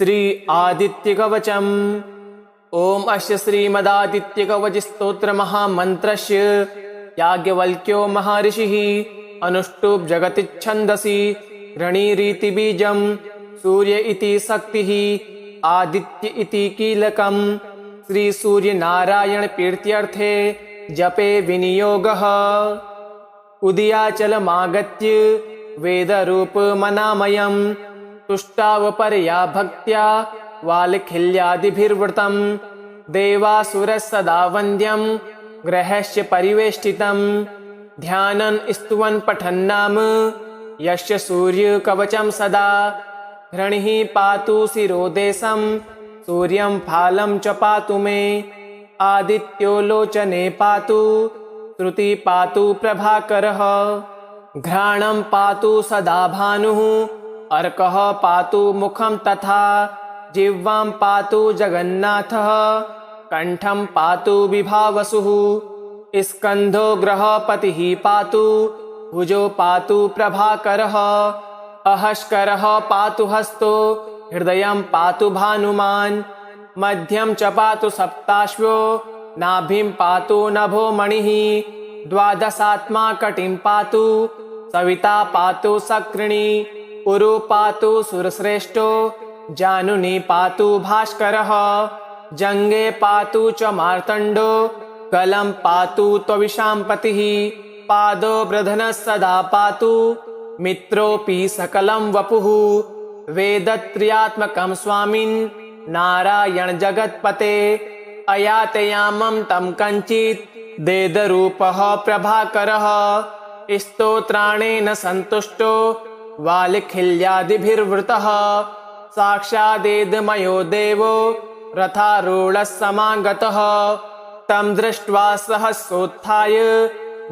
श्री आदित्यकवचम्। ओम अस्य श्रीमदादित्यकवचस्तोत्रमहामन्त्रस्य याज्ञवल्क्यो महर्षिः अनुष्टुप् जगतिच्छन्दसि ऋणीरीति बीजं सूर्य इति शक्तिः आदित्य इति कीलकम्। श्री सूर्यनारायण प्रीत्यर्थे जपे विनियोगः। उदयाचलमागत्य वेदरूपमनामयम् तुष्टावपरया भक्त्या वालखिल्यादिभिर्वृतम् देवासुरः सदा वन्द्यम् ग्रहस्य परिवेष्टितम् ध्यानन् स्तुवन् पठन्नाम यस्य सूर्यकवचम् सदा ऋणिः पातु शिरोदेशम् सूर्यं फालं च पातु मे आदित्यो लोचने पातु श्रुति पातु प्रभाकरः घ्राणं पातु सदा भानुः अर्कः पातु मुखं तथा जिह्वां पातु जगन्नाथः कण्ठं पातु विभावसुः स्कन्धो ग्रहपतिः पातु भुजो पातु प्रभाकरः अहस्करः पातु हस्तो हृदयं पातु भानुमान् मध्यं च पातु सप्ताश्वो नाभिं पातु नभो मणिः द्वादशात्मा कटिं पातु सविता पातु सकृणी उरु पातु सुरश्रेष्ठो जानुनी पातु भास्करः जङ्गे पातु च मार्तण्डो गलं पातु त्वविशाम्पतिः पादो वृधनः सदा पातु मित्रोऽपि सकलं वपुः वेदत्रयात्मकं स्वामिन् नारायण जगत्पते अयातयामं तं कञ्चित् देदरूपः प्रभाकरः स्तोत्राणेन सन्तुष्टो वालखिल्यादिभिर्वृतः साक्षादेदमयो देवो रथारूढः समागतः तं दृष्ट्वा सहसोत्थाय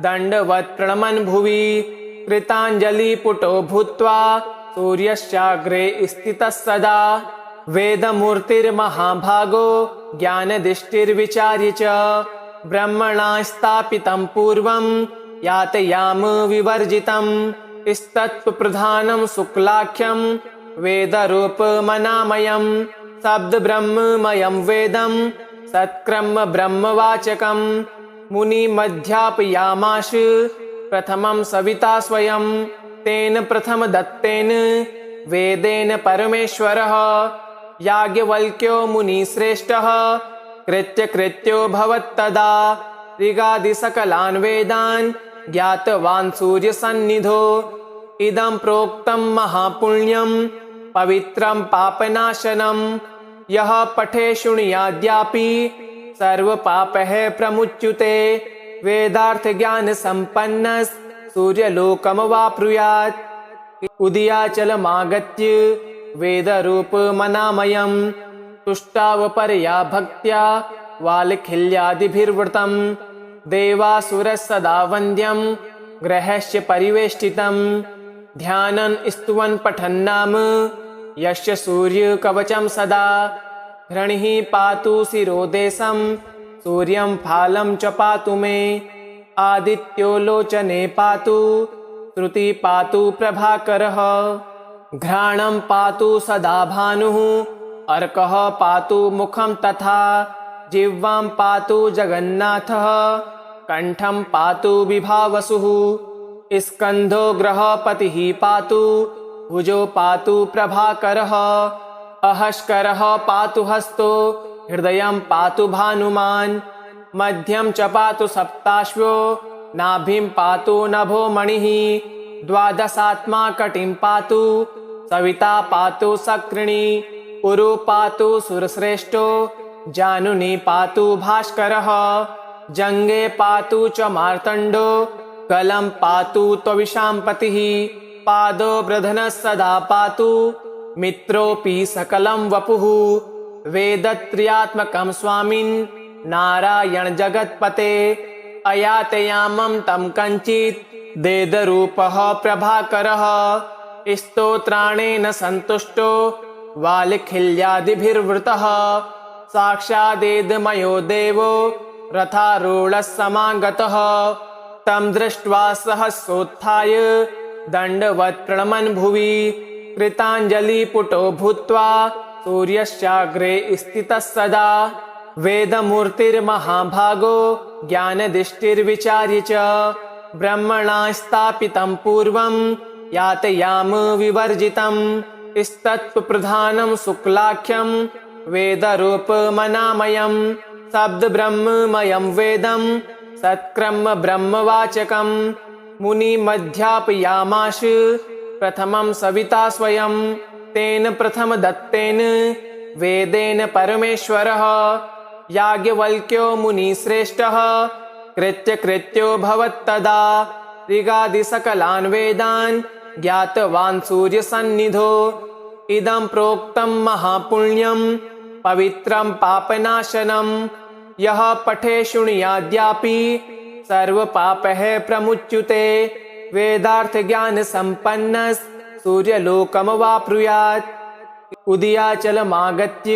दण्डवत् प्रणमन् भुवि कृताञ्जलिपुटो भूत्वा सूर्यस्याग्रे स्थितः सदा वेदमूर्तिर्महाभागो ज्ञानदृष्टिर्विचार्य च ब्रह्मणा स्थापितं पूर्वं यातयाम विवर्जितं स्तत्प्रधानं शुक्लाख्यं वेदरूपमनामयं शब्दब्रह्ममयं वेदं सत्क्रम ब्रह्मवाचकं मुनिमध्यापयामास प्रथमं सविता स्वयं तेन प्रथमदत्तेन वेदेन परमेश्वरः याज्ञवल्क्यो मुनिश्रेष्ठः कृत्यकृत्यो भवत्तदा ऋगादिसकलान् वेदान् ज्ञातवान् सूर्यसन्निधौ इदं प्रोक्तं महापुण्यं पवित्रं पापनाशनं यः पठे शृणुयाद्यापि सर्वपापैः प्रमुच्यते वेदार्थज्ञानसम्पन्नः सूर्यलोकमवाप्नुयात् उदयाचलमागत्य वेदरूपमनामयं तुष्टावपरया भक्त्या वालखिल्यादिभिर्वृतम् देवासुरः सदा वन्द्यं ग्रहस्य परिवेष्टितं ध्यानन् स्तुवन् पठन्नाम यस्य सूर्यकवचं सदा ऋणिः पातु शिरोदेशं सूर्यं फालं च पातु मे आदित्यो लोचने पातु श्रुति पातु प्रभाकरः घ्राणं पातु सदा भानुः अर्कः पातु मुखं तथा जिह्वां पातु जगन्नाथः कण्ठं पातु विभावसुः स्कन्धो ग्रहपतिः पातु भुजो पातु प्रभाकरः अहस्करः पातु हस्तो हृदयं पातु भानुमान् मध्यं च पातु सप्ताश्वो नाभिं पातु नभो मणिः द्वादशात्मा कटिं पातु सविता पातु सकृणी उरु पातु सुरश्रेष्ठो जानुनी पातु भास्करः जङ्गे पातु च मार्तण्डो गलं पातु त्वविशाम्पतिः पादो वृधनः सदा पातु मित्रोऽपि सकलं वपुः वेदत्रयात्मकं स्वामिन् नारायण जगत्पते अयातयामं तं कञ्चित् देदरूपः प्रभाकरः स्तोत्राणेन सन्तुष्टो वालखिल्यादिभिर्वृतः साक्षादेदमयो देवो रथारूढः समागतः तं दृष्ट्वा सहसोत्थाय दण्डवत् प्रणमन् भुवि कृताञ्जलिपुटो भूत्वा सूर्यश्चाग्रे स्थितः सदा वेदमूर्तिर्महाभागो ज्ञानदिष्टिर्विचार्य च ब्रह्मणा स्थापितं पूर्वं यातयाम विवर्जितं स्तत्प्रधानं शुक्लाख्यं वेदरूपमनामयं शब्दब्रह्ममयं वेदं सत्क्रम ब्रह्मवाचकं मुनिमध्यापयामाश प्रथमं सविता स्वयं तेन प्रथमदत्तेन वेदेन परमेश्वरः याज्ञवल्क्यो मुनिश्रेष्ठः कृत्यो भवत्तदा ऋगादिसकलान् वेदान् ज्ञातवान् सूर्यसन्निधौ इदं प्रोक्तं महापुण्यं पवित्रं पापनाशनं यः पठे शृणुयाद्यापि सर्वपापैः प्रमुच्यते वेदार्थज्ञानसम्पन्नः सूर्यलोकमवाप्नुयात् उदयाचलमागत्य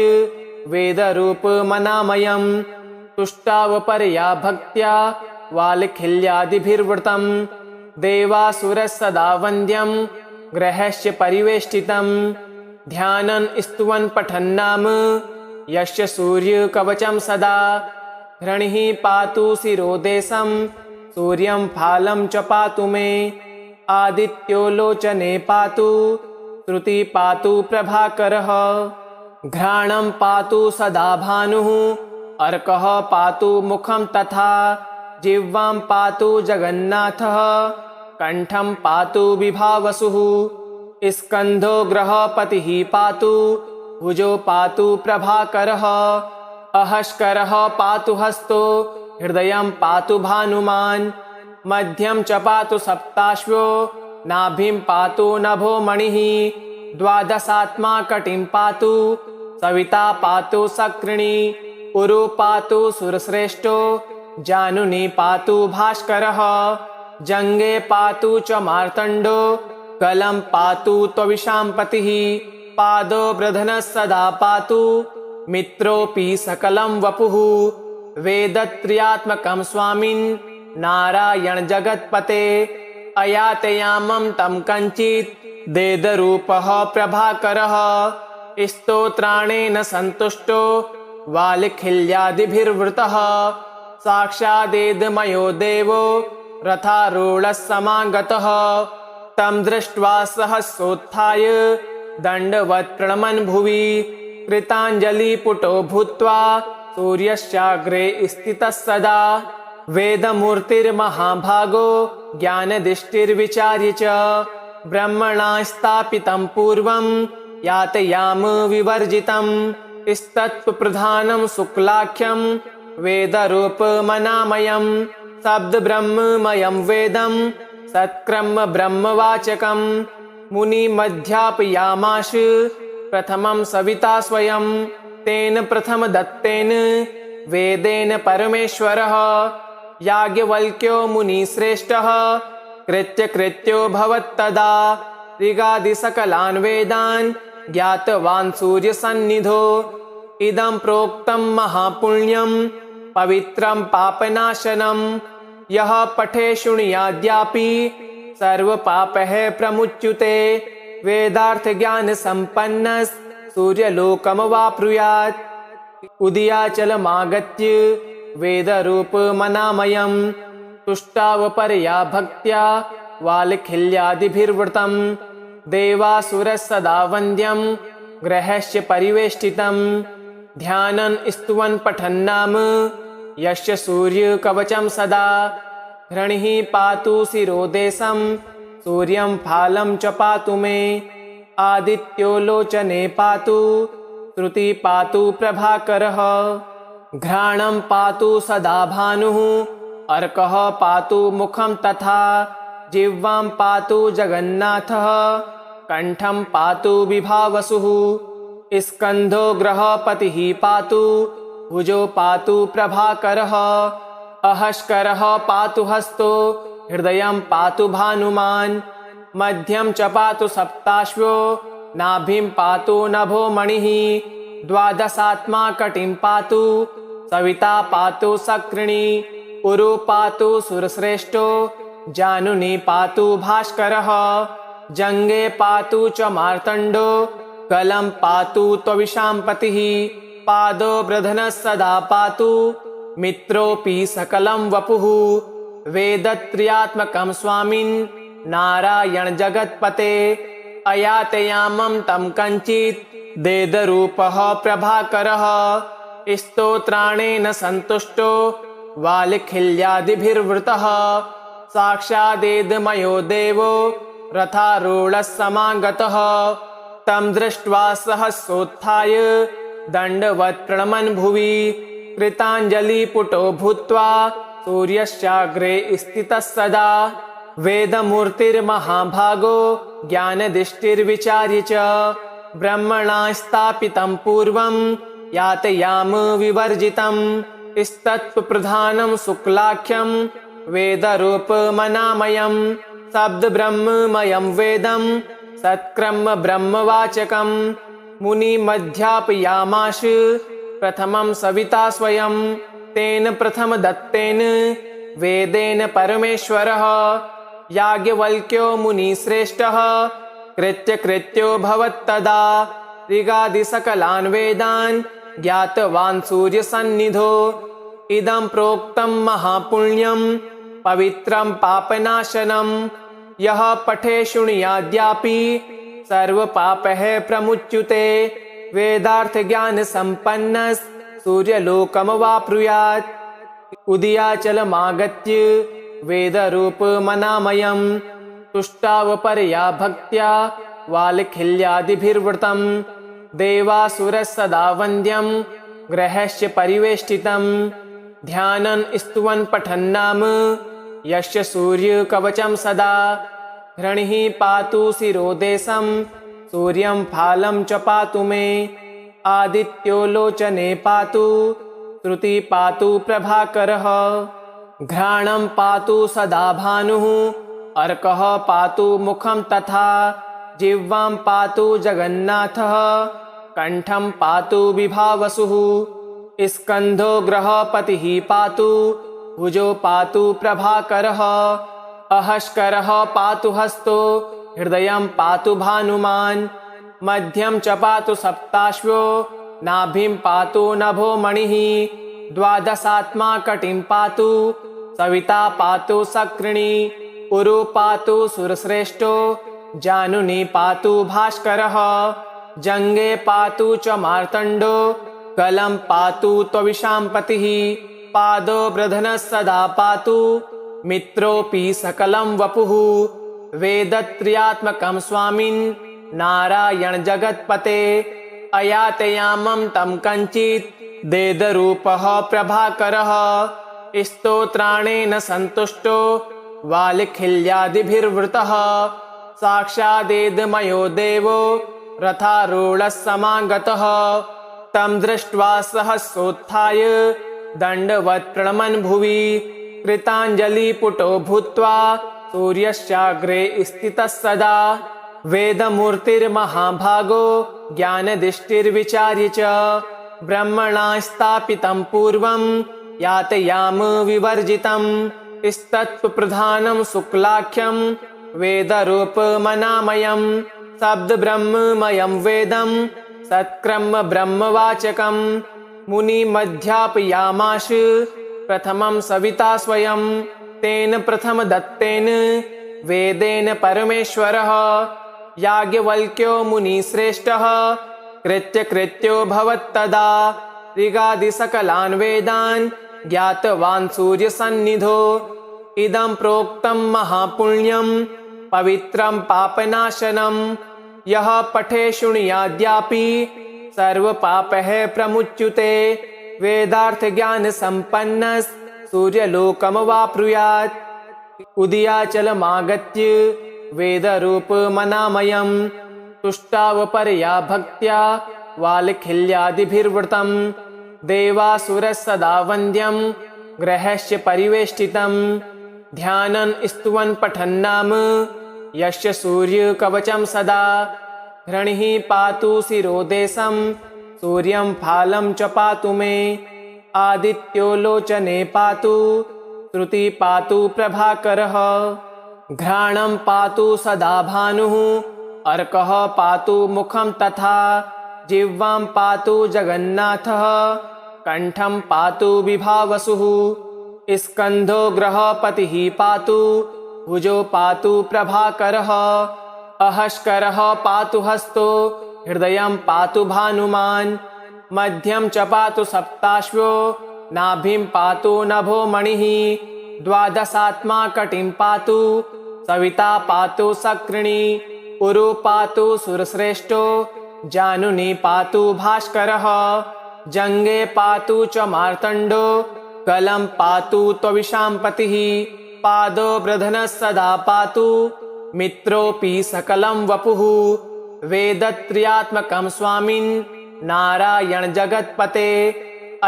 वेदरूपमनामयं तुष्टावपरया भक्त्या वालखिल्यादिभिर्वृतं देवासुरः वन्द्यं ग्रहस्य परिवेष्टितं ध्यानं स्तुवन् पठन्नाम यस्य सूर्यकवचं सदा घृणिः पातु शिरोदेशं सूर्यं फालं च पातु मे आदित्यो लोचने पातु श्रुति पातु प्रभाकरः घ्राणं पातु सदा भानुः अर्कः पातु मुखं तथा जिह्वां पातु जगन्नाथः कंठं पातु विभावसुः स्कन्धो ग्रहपतिः पातु भुजो पातु प्रभाकरः अहस्करः पातु हस्तो हृदयं पातु भानुमान् मध्यं च पातु सप्ताश्वो नाभिं पातु नभो मणिः द्वादशात्मा कटिं पातु सविता पातु सक्रिणी उरु पातु सुरश्रेष्ठो जानुनी पातु भास्करः जङ्गे पातु च मार्तण्डो गलं पातु त्वविशाम्पतिः पादो वृधनः सदा पातु मित्रोऽपि सकलं वपुः वेदत्रयात्मकं स्वामिन् नारायण जगत्पते अयातयामं तं कञ्चित् वेदरूपः प्रभाकरः स्तोत्राणेन सन्तुष्टो वालखिल्यादिभिर्वृतः साक्षादेदमयो देवो रथारूढः समागतः तं दृष्ट्वा सहसोत्थाय दण्डवत् प्रणमन् भुवि कृताञ्जलिपुटो भूत्वा सूर्यश्चाग्रे स्थितः सदा वेदमूर्तिर्महाभागो ज्ञानदिष्टिर्विचार्य च ब्रह्मणा स्थापितं पूर्वं यातयाम विवर्जितं स्तत्प्रधानं शुक्लाख्यं वेदरूपमनामयं शब्दब्रह्ममयं वेदं सत्क्रम ब्रह्मवाचकं मुनिमध्यापयामाश प्रथमं सविता स्वयं तेन प्रथमदत्तेन वेदेन परमेश्वरः याज्ञवल्क्यो मुनिश्रेष्ठः कृत्यो भवत्तदा ऋगादिसकलान् वेदान् ज्ञातवान् सूर्यसन्निधौ इदं प्रोक्तं महापुण्यं पवित्रं पापनाशनं यः पठे शृणुयाद्यापि सर्वपापैः प्रमुच्यते वेदार्थज्ञानसम्पन्नः सूर्यलोकमवाप्नुयात् उदयाचलमागत्य वेदरूपमनामयं तुष्टावपरया भक्त्या वालखिल्यादिभिर्वृतं देवासुरः वन्द्यं ग्रहस्य परिवेष्टितं ध्यानं स्तुवन् पठन्नाम यस्य सूर्यकवचं सदा घृणिः पातु शिरोदेशं सूर्यं फालं च पातु मे आदित्यो लोचने पातु श्रुति पातु प्रभाकरः घ्राणं पातु सदा भानुः अर्कः पातु मुखं तथा जिह्वां पातु जगन्नाथः कंठं पातु विभावसुः स्कन्धो ग्रहपतिः पातु भुजो पातु प्रभाकरः अहस्करः पातु हस्तो हृदयं पातु भानुमान् मध्यं च पातु सप्ताश्वो नाभिं पातु नभो मणिः द्वादशात्मा कटिं पातु सविता पातु सक्रिणी उरु पातु सुरश्रेष्ठो जानुनी पातु भास्करः जङ्गे पातु च मार्तण्डो कलं पातु त्वविशां पतिः पादो वृधनः सदा पातु मित्रोऽपि सकलं वपुः वेदत्रयात्मकं स्वामिन् नारायण जगत्पते अयातयामं तं कञ्चित् देदरूपः प्रभाकरः स्तोत्राणेन सन्तुष्टो वालखिल्यादिभिर्वृतः साक्षादेदमयो देवो रथारूढः समागतः तं दृष्ट्वा सहसोत्थाय दण्डवत् प्रणमन् भुवि कृताञ्जलिपुटो भूत्वा सूर्यश्चाग्रे स्थितः सदा वेदमूर्तिर्महाभागो ज्ञानदिष्टिर्विचार्य च ब्रह्मणा स्थापितं पूर्वं यातयाम विवर्जितं स्तत्प्रधानं शुक्लाख्यं वेदरूपमनामयं शब्दब्रह्ममयं वेदं सत्क्रम ब्रह्मवाचकं मुनिमध्यापयामाश प्रथमं सविता स्वयं तेन प्रथमदत्तेन वेदेन परमेश्वरः याज्ञवल्क्यो मुनिश्रेष्ठः कृत्यो भवत्तदा ऋगादिसकलान् वेदान् ज्ञातवान् सूर्यसन्निधो इदं प्रोक्तं महापुण्यं पवित्रं पापनाशनं यः पठे शृणुयाद्यापि सर्वपापैः प्रमुच्यते वेदार्थज्ञानसम्पन्नः सूर्यलोकमवाप्नुयात् उदयाचलमागत्य वेदरूपमनामयं तुष्टावपरया भक्त्या वालखिल्यादिभिर्वृतं देवासुरः सदा वन्द्यं ग्रहस्य परिवेष्टितं ध्यानं स्तुवन् पठन्नाम यस्य सूर्यकवचं सदा घृणिः पातु शिरोदेशं सूर्यं फालं च पातु मे आदित्यो लोचने पातु श्रुति पातु प्रभाकरः घ्राणं पातु सदा भानुः अर्कः पातु मुखं तथा जिह्वां पातु जगन्नाथः कण्ठं पातु विभावसुः स्कन्धो ग्रहपतिः पातु भुजो पातु प्रभाकरः अहस्करः पातु हस्तो हृदयं पातु भानुमान् मध्यं च पातु सप्ताश्वो नाभिं पातु नभो मणिः द्वादशात्मा कटिं पातु सविता पातु सक्रिणी पुरु पातु सुरश्रेष्ठो जानुनी पातु भास्करः जङ्गे पातु च मार्तण्डो कलं पातु त्वविशां पतिः पादो वृधनः सदा पातु मित्रोऽपि सकलं वपुः वेदत्रयात्मकं स्वामिन् नारायण जगत्पते अयातयामं तं कञ्चित् देदरूपः प्रभाकरः स्तोत्राणेन सन्तुष्टो वालखिल्यादिभिर्वृतः साक्षादेदमयो देवो रथारूढः समागतः तं दृष्ट्वा सहसोत्थाय दण्डवत् प्रणमन् भुवि कृताञ्जलिपुटो भूत्वा सूर्यश्चाग्रे स्थितः सदा वेदमूर्तिर्महाभागो ज्ञानदिष्टिर्विचार्य च ब्रह्मणा स्थापितं पूर्वं यातयाम विवर्जितं स्तत्प्रधानं शुक्लाख्यं वेदरूपमनामयं शब्दब्रह्ममयं वेदं सत्क्रम ब्रह्मवाचकं मुनिमध्यापयामाश प्रथमं सविता स्वयं तेन प्रथमदत्तेन वेदेन परमेश्वरः याज्ञवल्क्यो मुनिश्रेष्ठः कृत्यो भवत्तदा ऋगादिसकलान् वेदान् ज्ञातवान् सूर्यसन्निधो इदं प्रोक्तं महापुण्यं पवित्रं पापनाशनं यः पठे शृणुयाद्यापि सर्वपापैः प्रमुच्यते वेदार्थज्ञानसम्पन्नः सूर्यलोकमवाप्नुयात् उदयाचलमागत्य वेदरूपमनामयं तुष्टावपरया भक्त्या वालखिल्यादिभिर्वृतं देवासुरः सदा वन्द्यं ग्रहस्य परिवेष्टितं ध्यानं स्तुवन् पठन्नाम यस्य सूर्यकवचं सदा घृणिः पातु शिरोदेशं सूर्यं फालं च पातु मे आदित्यो लोचने पातु श्रुति पातु प्रभाकरः घ्राणं पातु सदा भानुः अर्कः पातु मुखं तथा जिह्वां पातु जगन्नाथः कंठं पातु विभावसुः स्कन्धो ग्रहपतिः पातु भुजो पातु प्रभाकरः अहस्करः पातु हस्तो हृदयं पातु भानुमान् मध्यं च पातु सप्ताश्वो नाभिं पातु नभो मणिः द्वादशात्मा कटिं पातु सविता पातु सकृणी पुरु पातु सुरश्रेष्ठो जानुनी पातु भास्करः जङ्गे पातु च मार्तण्डो गलं पातु त्वविशाम्पतिः पादो वृधनः सदा पातु मित्रोऽपि सकलं वपुः वेदत्रयात्मकं स्वामिन् नारायण जगत्पते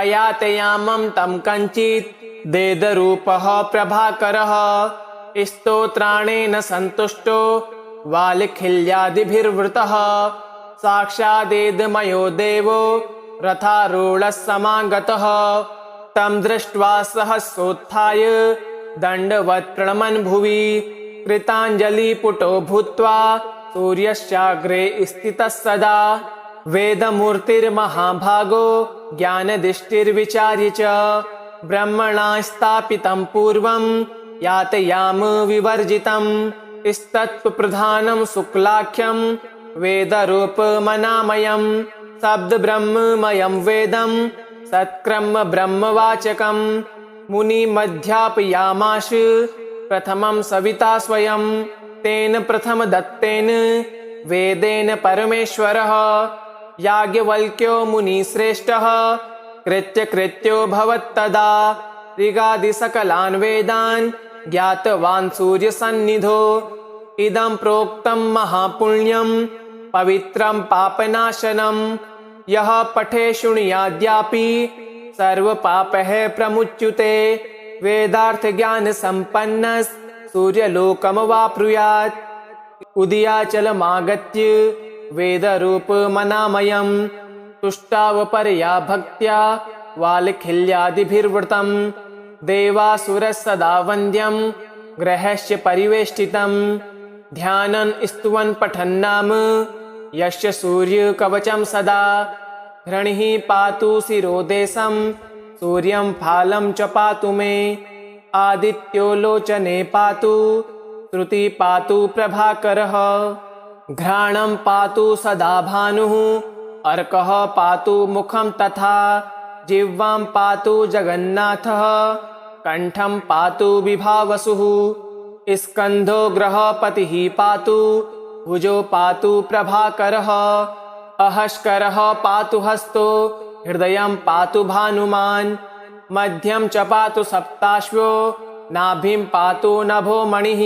अयातयामं तं कञ्चित् देदरूपः प्रभाकरः स्तोत्राणेन सन्तुष्टो वालखिल्यादिभिर्वृतः साक्षादेदमयो देवो रथारूढः समागतः तं दृष्ट्वा सहसोत्थाय दण्डवत् प्रणमन् भुवि कृताञ्जलिपुटो भूत्वा सूर्यस्याग्रे स्थितः सदा वेदमूर्तिर्महाभागो ज्ञानदृष्टिर्विचार्य च ब्रह्मणा स्थापितं पूर्वं यातयाम विवर्जितं स्तत्प्रधानं शुक्लाख्यं वेदरूपमनामयं शब्दब्रह्ममयं वेदं सत्क्रम ब्रह्मवाचकं मुनिमध्यापयामास प्रथमं सविता स्वयं तेन प्रथमदत्तेन वेदेन परमेश्वरः याज्ञवल्क्यो मुनिश्रेष्ठः कृत्यो भवत्तदा ऋगादिसकलान् वेदान् ज्ञातवान् सूर्यसन्निधौ इदं प्रोक्तं महापुण्यं पवित्रं पापनाशनं यः पठे शृणुयाद्यापि सर्वपापैः प्रमुच्यते वेदार्थज्ञानसम्पन्नः सूर्यलोकमवाप्नुयात् उदयाचलमागत्य वेदरूपमनामयं तुष्टावपरया भक्त्या वालखिल्यादिभिर्वृतं देवासुरः सदा वन्द्यं ग्रहस्य परिवेष्टितं ध्यानं स्तुवन् पठन्नाम यस्य सूर्यकवचं सदा घृणिः पातु शिरोदेशं सूर्यं फालं च पातु मे आदित्यो लोचने पातु श्रुति पातु प्रभाकरः घ्राणं पातु सदा भानुः अर्कः पातु मुखं तथा जिह्वां पातु जगन्नाथः कंठं पातु विभावसुः स्कन्धो ग्रहपतिः पातु भुजो पातु प्रभाकरः अहस्करः पातु हस्तो हृदयं पातु भानुमान् मध्यं च पातु सप्ताश्वो नाभिं पातु नभो मणिः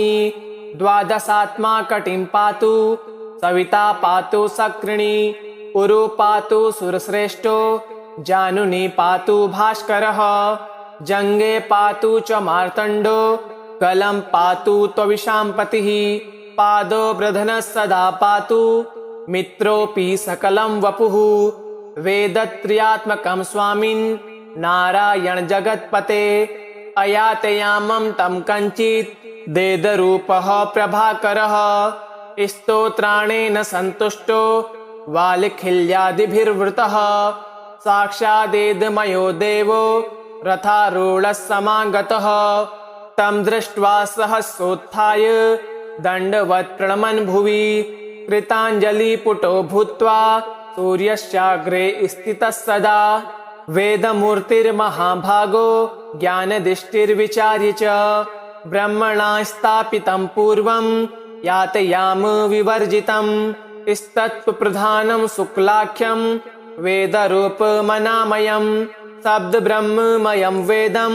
द्वादशात्मा कटिं पातु सविता पातु सकृणी पुरु पातु सुरश्रेष्ठो जानुनी पातु भास्करः जङ्गे पातु च मार्तण्डो गलं पातु त्वविशाम्पतिः पादो वृधनः सदा पातु मित्रोऽपि सकलं वपुः वेदत्रयात्मकं स्वामिन् नारायण जगत्पते अयातयामं तं कञ्चित् देदरूपः प्रभाकरः स्तोत्राणेन सन्तुष्टो वालखिल्यादिभिर्वृतः साक्षादेदमयो देवो रथारूढः समागतः तं दृष्ट्वा सहसोत्थाय दण्डवत् प्रणमन् भुवि कृताञ्जलिपुटो भूत्वा सूर्यस्याग्रे स्थितः सदा वेदमूर्तिर्महाभागो ज्ञानदृष्टिर्विचार्य च ब्रह्मणा स्थापितं पूर्वं यातयाम विवर्जितं स्तत्प्रधानं शुक्लाख्यं वेदरूपमनामयं शब्दब्रह्ममयं वेदं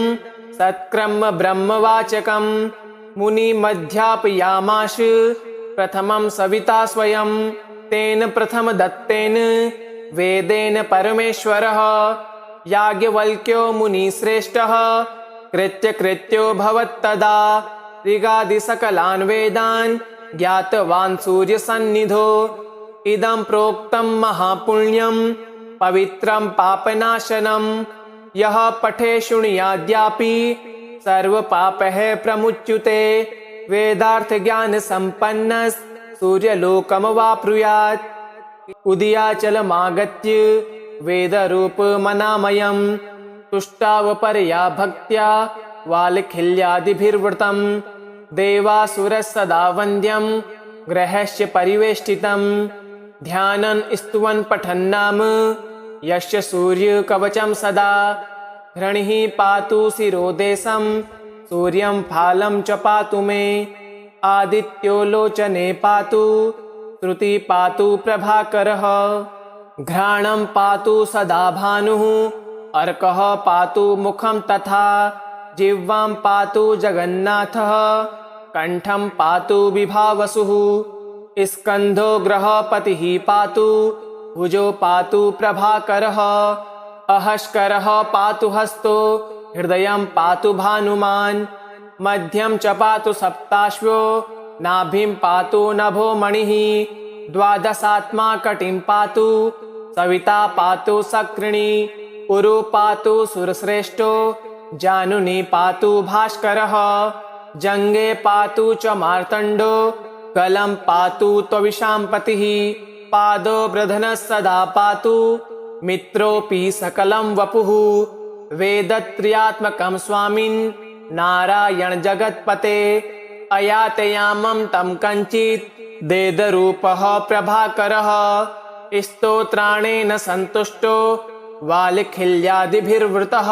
सत्क्रम ब्रह्मवाचकं मुनिमध्यापयामास प्रथमं सविता स्वयं तेन प्रथमदत्तेन वेदेन परमेश्वरः याज्ञवल्क्यो मुनिश्रेष्ठः कृत्यो भवत्तदा ऋगादिसकलान् वेदान् ज्ञातवान् सूर्यसन्निधौ इदं प्रोक्तं महापुण्यं पवित्रं पापनाशनं यः पठे शृणुयाद्यापि सर्वपापैः प्रमुच्यते वेदार्थज्ञानसम्पन्नः सूर्यलोकमवाप्नुयात् उदयाचलमागत्य वेदरूपमनामयं तुष्टावपरया भक्त्या वालखिल्यादिभिर्वृतं देवासुरः वन्द्यं ग्रहस्य परिवेष्टितं ध्यानं स्तुवन् पठन्नाम यस्य सूर्यकवचं सदा हृणिः पातु शिरोदेशं सूर्यं फालं च पातु मे आदित्यो लोचने पातु श्रुति पातु प्रभाकरः घ्राणं पातु सदा भानुः अर्कः पातु मुखं तथा जिह्वां पातु जगन्नाथः कंठं पातु विभावसुः स्कन्धो ग्रहपतिः पातु भुजो पातु प्रभाकरः अहस्करः पातु हस्तो हृदयं पातु भानुमान् मध्यं च पातु सप्ताश्वो नाभिं पातु नभो मणिः द्वादशात्मा कटिं पातु सविता पातु सक्रिणी उरु पातु सुरश्रेष्ठो जानुनी पातु भास्करः जङ्गे पातु च मार्तण्डो गलं पातु त्वविशाम्पतिः पादो वृधनः सदा पातु मित्रोऽपि सकलं वपुः वेदत्रयात्मकं स्वामिन् नारायण जगत्पते अयातयामं तं कञ्चित् देदरूपः प्रभाकरः स्तोत्राणेन सन्तुष्टो वालखिल्यादिभिर्वृतः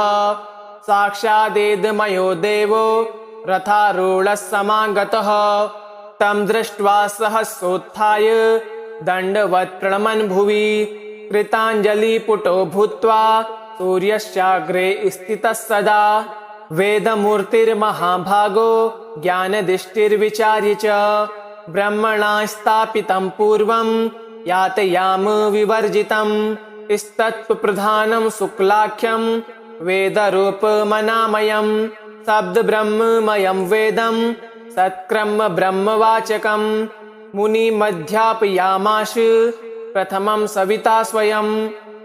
साक्षादेदमयो देवो रथारूढः समागतः तं दृष्ट्वा सहसोत्थाय दण्डवत् प्रणमन् भुवि कृताञ्जलिपुटो भूत्वा सूर्यस्याग्रे स्थितः सदा वेदमूर्तिर्महाभागो ज्ञानदिष्टिर्विचार्य च ब्रह्मणा स्थापितं पूर्वं यातयाम विवर्जितं स्तत्प्रधानं शुक्लाख्यं वेदरूपमनामयं शब्दब्रह्ममयं वेदं सत्क्रम ब्रह्मवाचकं मुनिमध्यापयामास प्रथमं सविता स्वयं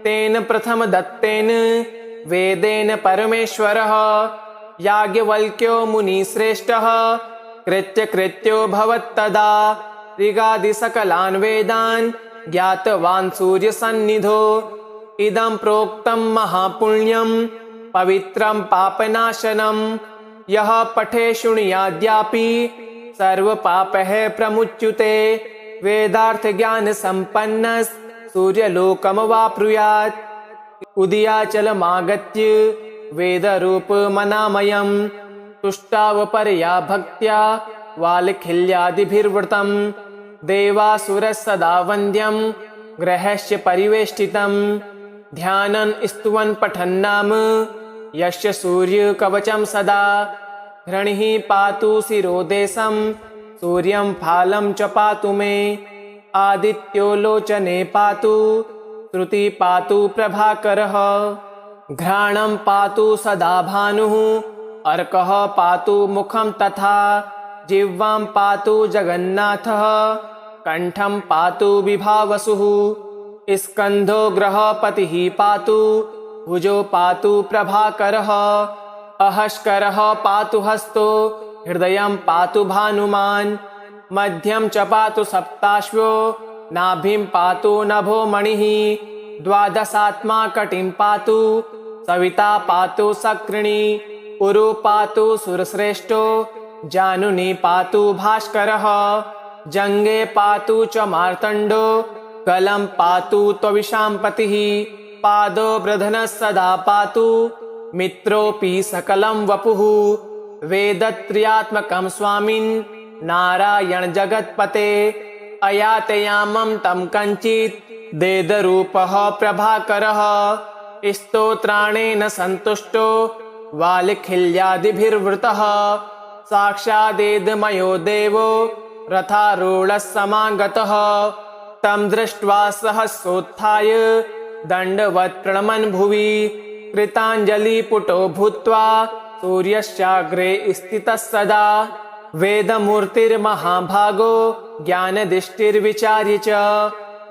तेन प्रथमदत्तेन वेदेन परमेश्वरः याज्ञवल्क्यो मुनिश्रेष्ठः कृत्यो भवत्तदा ऋगादिसकलान् वेदान् ज्ञातवान् सूर्यसन्निधौ इदं प्रोक्तं महापुण्यं पवित्रं पापनाशनं यः पठे शृणुयाद्यापि सर्वपापैः प्रमुच्यते वेदार्थज्ञानसम्पन्नः सूर्यलोकमवाप्नुयात् उदयाचलमागत्य वेदरूपमनामयं तुष्टावपरया भक्त्या वालखिल्यादिभिर्वृतं देवासुरः वन्द्यं ग्रहस्य परिवेष्टितं ध्यानं स्तुवन् पठन्नाम यस्य सूर्यकवचं सदा हृणिः पातु शिरोदेशं सूर्यं फालं च पातु मे आदित्यो लोचने पातु श्रुति पातु प्रभाकरः घ्राणं पातु सदा भानुः अर्कः पातु मुखं तथा जिह्वां पातु जगन्नाथः कंठं पातु विभावसुः स्कन्धो ग्रहपतिः पातु भुजो पातु प्रभाकरः अहस्करः पातु हस्तो हृदयं पातु भानुमान् मध्यं च पातु सप्ताश्वो नाभिं पातु नभो मणिः द्वादशात्मा कटिं पातु सविता पातु सक्रिणी उरु पातु सुरश्रेष्ठो जानुनी पातु भास्करः जङ्गे पातु च मार्तण्डो गलं पातु त्वविशाम्पतिः पादो वृधनः सदा पातु मित्रोऽपि सकलं वपुः वेदत्रयात्मकं स्वामिन् नारायण जगत्पते अयातयामं तं कञ्चित् देदरूपः प्रभाकरः स्तोत्राणेन सन्तुष्टो वालखिल्यादिभिर्वृतः साक्षादेदमयो देवो रथारूढः समागतः तं दृष्ट्वा सहसोत्थाय दण्डवत् प्रणमन् भुवि कृताञ्जलिपुटो भूत्वा सूर्यस्याग्रे स्थितः सदा वेदमूर्तिर्महाभागो ज्ञानदिष्टिर्विचार्य च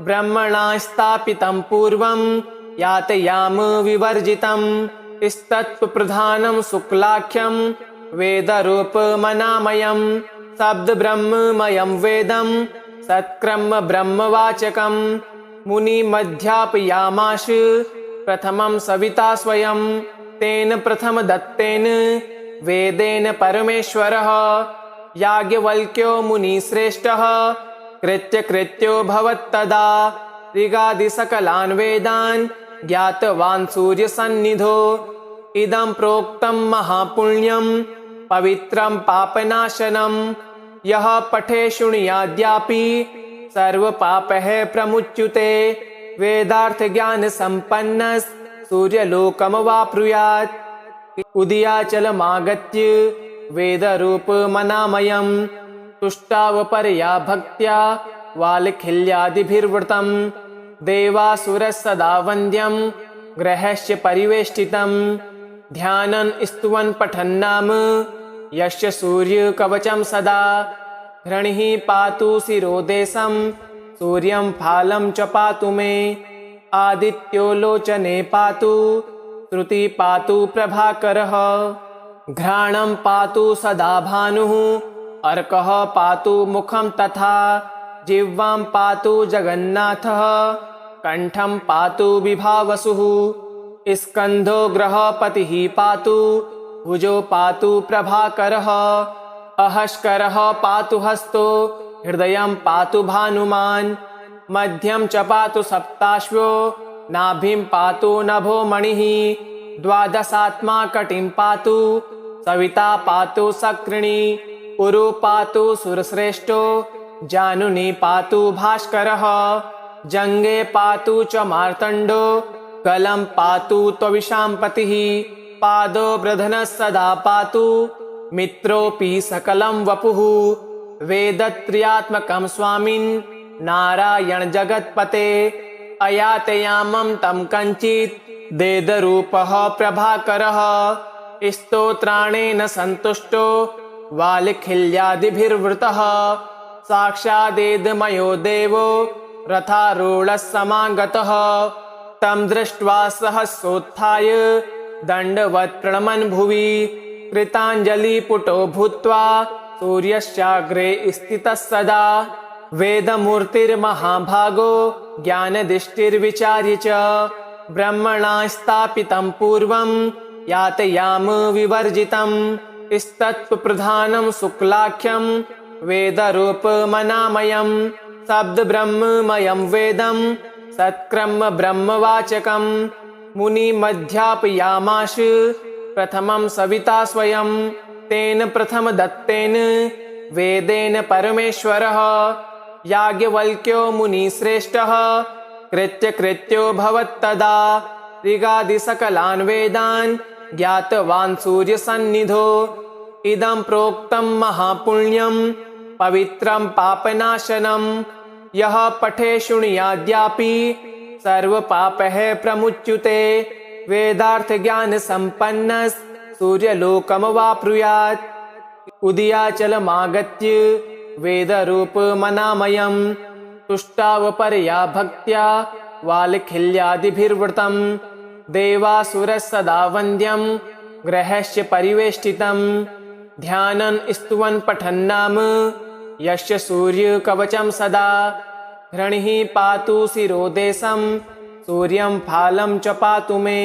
ब्रह्मणा स्थापितं पूर्वं यातयाम विवर्जितं स्तत्प्रधानं शुक्लाख्यं वेदरूपमनामयं शब्दब्रह्ममयं वेदं सत्क्रम ब्रह्मवाचकं मुनिमध्यापयामाश प्रथमं सविता स्वयं तेन प्रथम दत्तेन वेदेन परमेश्वरः याज्ञवल्क्यो मुनिश्रेष्ठः कृत्यो भवत्तदा ऋगादि सकलान् वेदान् ज्ञातवान् सूर्यसन्निधो इदं प्रोक्तं महापुण्यं पवित्रं पापनाशनं यः पठे शृणुयाद्यापि सर्वपापैः प्रमुच्यते वेदार्थ ज्ञान संपन्नः सूर्यलोकमवाप्नुयात् उदयाचलमागत्य वेदरूपमनामयं तुष्टावपरया भक्त्या वालखिल्यादिभिर्वृतं देवासुरः सदा वन्द्यं ग्रहस्य परिवेष्टितं ध्यानं स्तुवन् पठन्नाम यस्य सूर्यकवचं सदा घृणिः पातु शिरोदेशं सूर्यं फालं च पातु मे आदित्यो लोचने पातु श्रुति पातु प्रभाकरः घ्राणं पातु सदा भानुः अर्कः पातु मुखं तथा जिह्वां पातु जगन्नाथः कंठं पातु विभावसुः स्कन्धो ग्रहपतिः पातु भुजो पातु प्रभाकरः अहस्करः पातु हस्तो हृदयं पातु भानुमान् मध्यं च पातु सप्ताश्वो नाभिं पातु नभो मणिः द्वादशात्मा कटिं पातु सविता पातु सक्रिणी उरु पातु सुरश्रेष्ठो जानुनी पातु भास्करः जङ्गे पातु च मार्तण्डो गलं पातु त्वविशाम्पतिः पादो वृधनः सदा पातु मित्रोऽपि सकलं वपुः वेदत्रयात्मकं स्वामिन् नारायण जगत्पते अयातयामं तं कञ्चित् देदरूपः प्रभाकरः स्तोत्राणेन सन्तुष्टो वालखिल्यादिभिर्वृतः साक्षादेदमयो देवो रथारूढः समागतः तं दृष्ट्वा सहसोत्थाय दण्डवत् प्रणमन् भुवि कृताञ्जलिपुटो भूत्वा सूर्यश्चाग्रे स्थितः सदा वेदमूर्तिर्महाभागो ज्ञानदिष्टिर्विचार्य च ब्रह्मणा स्थापितं पूर्वं यातयाम विवर्जितं स्तत्प्रधानं शुक्लाख्यं वेदरूपमनामयं शब्दब्रह्ममयं वेदं सत्क्रम ब्रह्मवाचकं मुनिमध्यापयामाश प्रथमं सविता स्वयं तेन प्रथम दत्तेन वेदेन परमेश्वरः याज्ञवल्क्यो मुनिश्रेष्ठः कृत्यो भवत्तदा ऋगादि सकलान् वेदान् ज्ञातवान् सूर्यसन्निधो इदं प्रोक्तं महापुण्यं पवित्रं पापनाशनं यः पठे शृणुयाद्यापि सर्वपापैः प्रमुच्यते वेदार्थ ज्ञान संपन्नः सूर्यलोकमवाप्नुयात् उदयाचलमागत्य वेदरूपमनामयं तुष्टावपरया भक्त्या वालखिल्यादिभिर्वृतं देवासुरः सदा वन्द्यं ग्रहस्य परिवेष्टितं ध्यानं स्तुवन् पठन्नाम यस्य सूर्यकवचं सदा घृणिः पातु शिरोदेशं सूर्यं फालं च पातु मे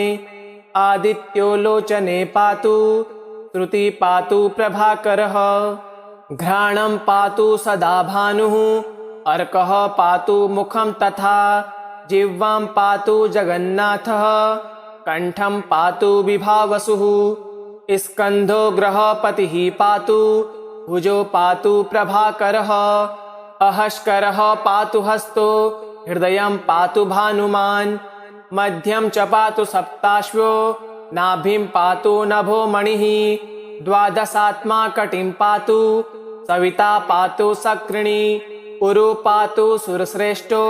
आदित्यो लोचने पातु श्रुति पातु प्रभाकरः घ्राणं पातु सदा भानुः अर्कः पातु मुखं तथा जिह्वां पातु जगन्नाथः कंठं पातु विभावसुः स्कन्धो ग्रहपतिः पातु भुजो पातु प्रभाकरः अहस्करः पातु हस्तो हृदयं पातु भानुमान् मध्यं च पातु सप्ताश्वो नाभिं पातु नभो मणिः द्वादशात्मा कटिं पातु सविता पातु सक्रिणी उरु पातु सुरश्रेष्ठो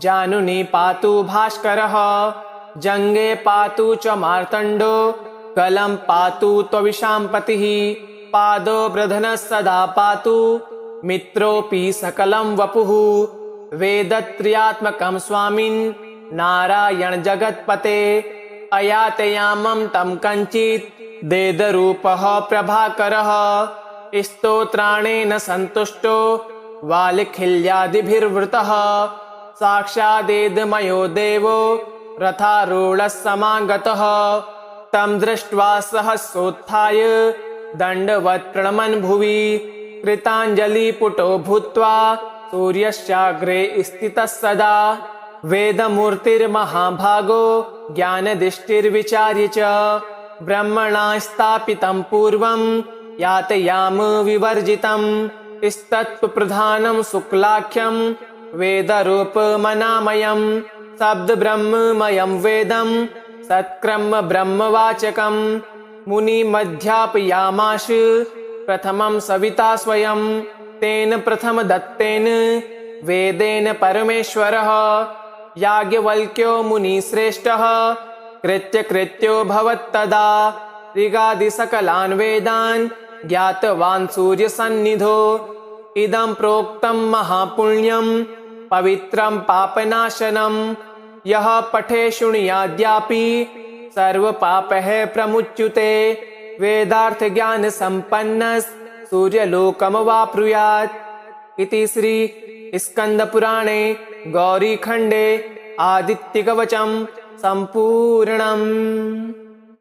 जानुनी पातु भास्करः जङ्गे पातु च मार्तण्डो गलं पातु त्वविशाम्पतिः पादो वृधनः सदा पातु मित्रोऽपि सकलं वपुः वेदत्रयात्मकं स्वामिन् नारायण जगत्पते अयातयामं तं कञ्चित् देदरूपः प्रभाकरः स्तोत्राणेन सन्तुष्टो वालिखिल्यादिभिर्वृतः साक्षादेदमयो देवो रथारूढः समागतः तं दृष्ट्वा सहसोत्थाय दण्डवत् प्रणमन् भुवि कृताञ्जलिपुटो भूत्वा सूर्यस्याग्रे स्थितः सदा वेदमूर्तिर्महाभागो ज्ञानदृष्टिर्विचार्य च ब्रह्मणा स्थापितं पूर्वं यातयाम विवर्जितं स्तत्प्रधानं शुक्लाख्यं वेदरूपमनामयं शब्दब्रह्ममयं वेदं सत्क्रम ब्रह्मवाचकं मुनिमध्यापयामास प्रथमं सविता स्वयं तेन प्रथमदत्तेन वेदेन परमेश्वरः याज्ञवल्क्यो मुनिश्रेष्ठः कृत्यो भवत्तदा ऋगादिसकलान् वेदान् ज्ञातवान् सूर्यसन्निधौ इदं प्रोक्तं महापुण्यं पवित्रं पापनाशनं यः पठे शृणुयाद्यापि सर्वपापैः प्रमुच्यते वेदार्थज्ञानसम्पन्नः सूर्यलोकमवाप्नुयात् इति श्री स्कन्दपुराणे गौरीखण्डे आदित्यकवचं सम्पूर्णम्।